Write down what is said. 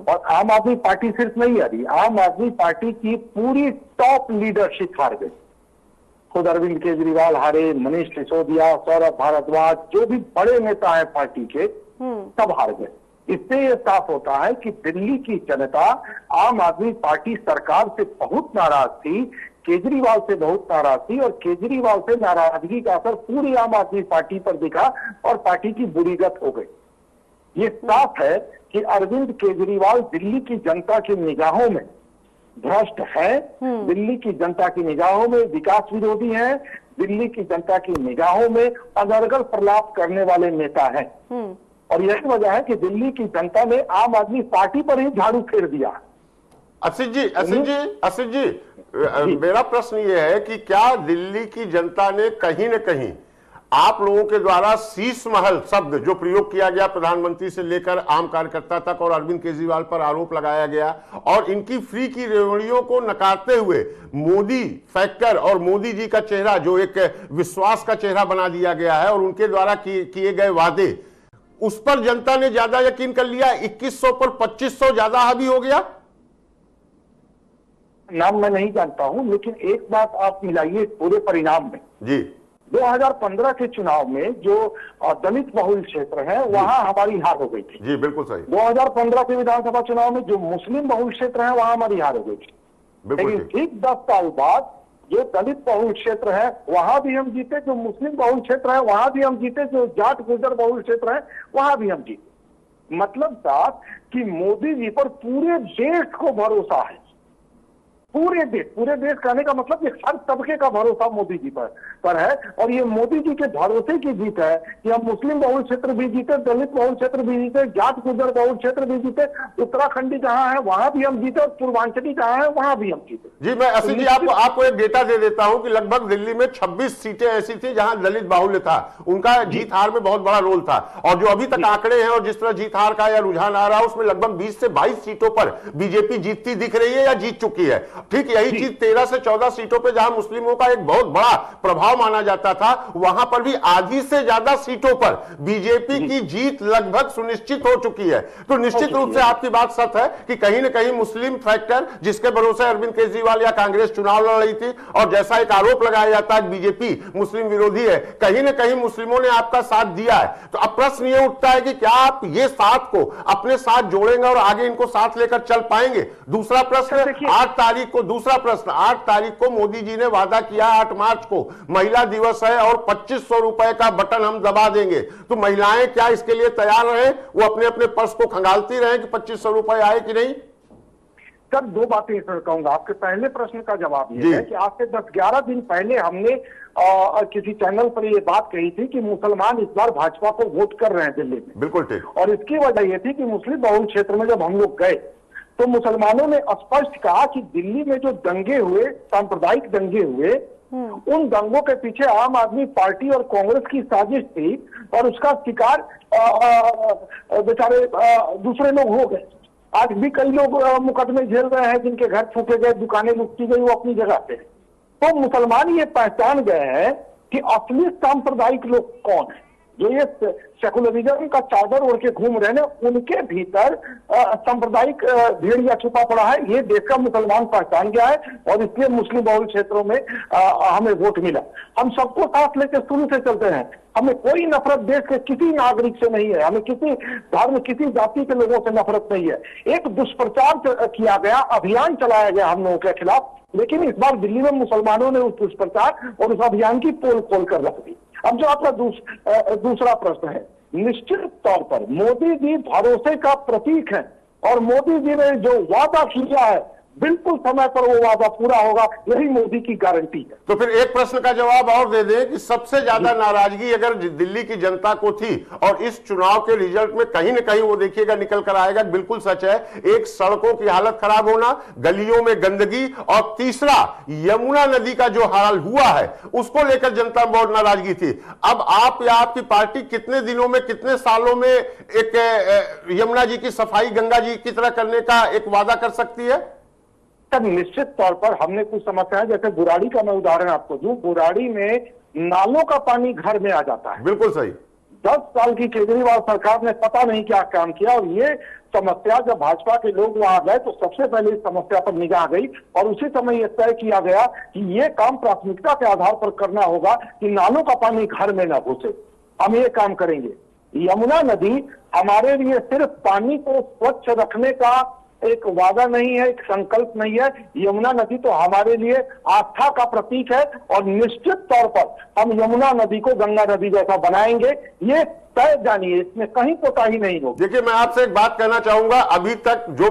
और आम आदमी पार्टी सिर्फ नहीं हारी, आम आदमी पार्टी की पूरी टॉप लीडरशिप हार गई। खुद अरविंद केजरीवाल हारे, मनीष सिसोदिया, सौरभ भारद्वाज, जो भी बड़े नेता है पार्टी के, सब हार गए। इससे यह साफ होता है कि दिल्ली की जनता आम आदमी पार्टी सरकार से बहुत नाराज थी, केजरीवाल से बहुत नाराज थी, और केजरीवाल से नाराजगी का असर पूरी आम आदमी पार्टी पर दिखा और पार्टी की बुरीगत हो गई। ये साफ है कि अरविंद केजरीवाल दिल्ली की जनता की निगाहों में भ्रष्ट है, दिल्ली की जनता की निगाहों में विकास विरोधी है, दिल्ली की जनता की निगाहों में अनर्गल प्रलाप करने वाले नेता हैं। और यही वजह है कि दिल्ली की जनता ने आम आदमी पार्टी पर ही झाड़ू फेर दिया। असित जी, मेरा प्रश्न ये है कि क्या दिल्ली की जनता ने कहीं न कहीं आप लोगों के द्वारा शीश महल शब्द जो प्रयोग किया गया प्रधानमंत्री से लेकर आम कार्यकर्ता तक और अरविंद केजरीवाल पर आरोप लगाया गया और इनकी फ्री की रेवड़ियों को नकारते हुए मोदी फैक्टर और मोदी जी का चेहरा जो एक विश्वास का चेहरा बना दिया गया है और उनके द्वारा किए गए वादे, उस पर जनता ने ज्यादा यकीन कर लिया? 2100 पर 2500 ज्यादा हावी हो गया? नाम मैं नहीं जानता हूं, लेकिन एक बात आप मिलाइए पूरे परिणाम में जी। 2015 के चुनाव में जो दलित बहुल क्षेत्र है वहां हमारी हार हो गई थी। जी बिल्कुल सही। 2015 के विधानसभा चुनाव में जो मुस्लिम बहुल क्षेत्र है वहां हमारी हार हो गई थी। लेकिन ठीक 10 साल बाद जो दलित बहुल क्षेत्र है वहां भी हम जीते, जो मुस्लिम बहुल क्षेत्र है वहां भी हम जीते, जो जाट गुर्जर बहुल क्षेत्र है वहां भी हम जीते। मतलब साफ कि मोदी जी पर पूरे देश को भरोसा है, पूरे देश कहने का मतलब ये हर तबके का भरोसा मोदी जी पर है। और ये मोदी जी के भरोसे की जीत है कि हम मुस्लिम बहुल क्षेत्र भी जीते, दलित बहुल क्षेत्र भी जीते, जाट गुर्जर बहुल क्षेत्र भी जीते, उत्तराखंडी जहां है वहां भी हम जीते और पूर्वांचली जहां है वहां भी हम जीते। जी मैं असित जी आपको एक डेटा दे देता हूं कि लगभग दिल्ली में 26 सीटें ऐसी थी जहां दलित बाहुल्य था, उनका जीत हार में बहुत बड़ा रोल था। और जो अभी तक आंकड़े हैं और जिस तरह जीत हार का या रुझान आ रहा है उसमें लगभग 20 से 22 सीटों पर बीजेपी जीतती दिख रही है या जीत चुकी है। ठीक यही चीज 13 से 14 सीटों पे जहां मुस्लिमों का एक बहुत बड़ा प्रभाव माना जाता था वहां पर भी आधी से ज्यादा सीटों पर बीजेपी की जीत लगभग सुनिश्चित हो चुकी है। तो निश्चित रूप से आपकी बात सच है कि कहीं ना कहीं मुस्लिम फैक्टर जिसके भरोसे अरविंद केजरीवाल या कांग्रेस चुनाव लड़ रही थी और जैसा एक आरोप लगाया जाता है बीजेपी मुस्लिम विरोधी है, कहीं ना कहीं मुस्लिमों ने आपका साथ दिया है। तो अब प्रश्न यह उठता है कि क्या आप ये साथ को अपने साथ जोड़ेंगे और आगे इनको साथ लेकर चल पाएंगे? दूसरा प्रश्न 8 तारीख को मोदी जी ने वादा किया 8 मार्च को महिला दिवस है और 2500 रुपए का बटन हम दबा देंगे। तो महिलाएं क्या इसके लिए तैयार रहे, वो अपने अपने पर्स को खंगालती रहे कि 2500 रुपए आए कि नहीं? सर दो बातें सर कहूंगा। आपके पहले प्रश्न का जवाब ये है कि आज से 10-11 दिन पहले हमने किसी चैनल पर ये बात कही थी कि मुसलमान इस बार भाजपा को वोट कर रहे हैं दिल्ली में। बिल्कुल ठीक। और इसकी वजह यह थी कि मुस्लिम बहुल क्षेत्र में जब हम लोग गए तो मुसलमानों ने स्पष्ट कहा कि दिल्ली में जो दंगे हुए, सांप्रदायिक दंगे हुए, उन दंगों के पीछे आम आदमी पार्टी और कांग्रेस की साजिश थी और उसका शिकार बेचारे दूसरे लोग हो गए। आज भी कई लोग मुकदमे झेल रहे हैं, जिनके घर फूके गए, दुकानें लुटती गई, वो अपनी जगह पे। तो मुसलमान ये पहचान गए हैं कि असली सांप्रदायिक लोग कौन है, जो ये सेकुलरिज्म का चादर ओढ़ के घूम रहे हैं, उनके भीतर सांप्रदायिक भेड़िया छुपा पड़ा है। ये देश का मुसलमान पहचान गया है और इसलिए मुस्लिम बहुल क्षेत्रों में हमें वोट मिला। हम सबको साथ लेकर शुरू से चलते हैं, हमें कोई नफरत देश के किसी नागरिक से नहीं है, हमें किसी धर्म किसी जाति के लोगों से नफरत नहीं है। एक दुष्प्रचार किया गया, अभियान चलाया गया हम लोगों के खिलाफ, लेकिन इस बार दिल्ली में मुसलमानों ने उस दुष्प्रचार और उस अभियान की पोल खोल कर रख दी। अब जो आपका दूसरा प्रश्न है, निश्चित तौर पर मोदी जी भरोसे का प्रतीक है और मोदी जी ने जो वादा किया है बिल्कुल समय पर वो वादा पूरा होगा, यही मोदी की गारंटी है। तो फिर एक प्रश्न का जवाब और दे दें कि सबसे ज्यादा नाराजगी अगर दिल्ली की जनता को थी और इस चुनाव के रिजल्ट में कहीं ना कहीं वो देखिएगा निकल कर आएगा, बिल्कुल सच है। एक सड़कों की हालत खराब होना, गलियों में गंदगी, और तीसरा यमुना नदी का जो हाल हुआ है उसको लेकर जनता में बहुत नाराजगी थी। अब आप या आपकी पार्टी कितने दिनों में, कितने सालों में एक यमुना जी की सफाई गंगा जी की तरह करने का एक वादा कर सकती है? निश्चित तौर पर हमने कुछ समस्याएं, जैसे बुराड़ी का मैं उदाहरण आपको दूं, बुराड़ी में नालों का पानी घर में आ जाता है। बिल्कुल सही। 10 साल की केजरीवाल सरकार ने पता नहीं क्या काम किया। और ये समस्या जब भाजपा के लोग वहां गए तो सबसे पहले इस समस्या पर निगाह गई और उसी समय यह तय किया गया कि ये काम प्राथमिकता के आधार पर करना होगा कि नालों का पानी घर में न घुसे। हम ये काम करेंगे। यमुना नदी हमारे लिए सिर्फ पानी को स्वच्छ रखने का एक वादा नहीं है, एक संकल्प नहीं है। यमुना नदी तो हमारे लिए आस्था का प्रतीक है और निश्चित तौर पर हम यमुना नदी को गंगा नदी जैसा बनाएंगे। ये तय जानिए, इसमें कहीं कोताही नहीं होगी। देखिए, मैं आपसे एक बात कहना चाहूंगा, अभी तक जो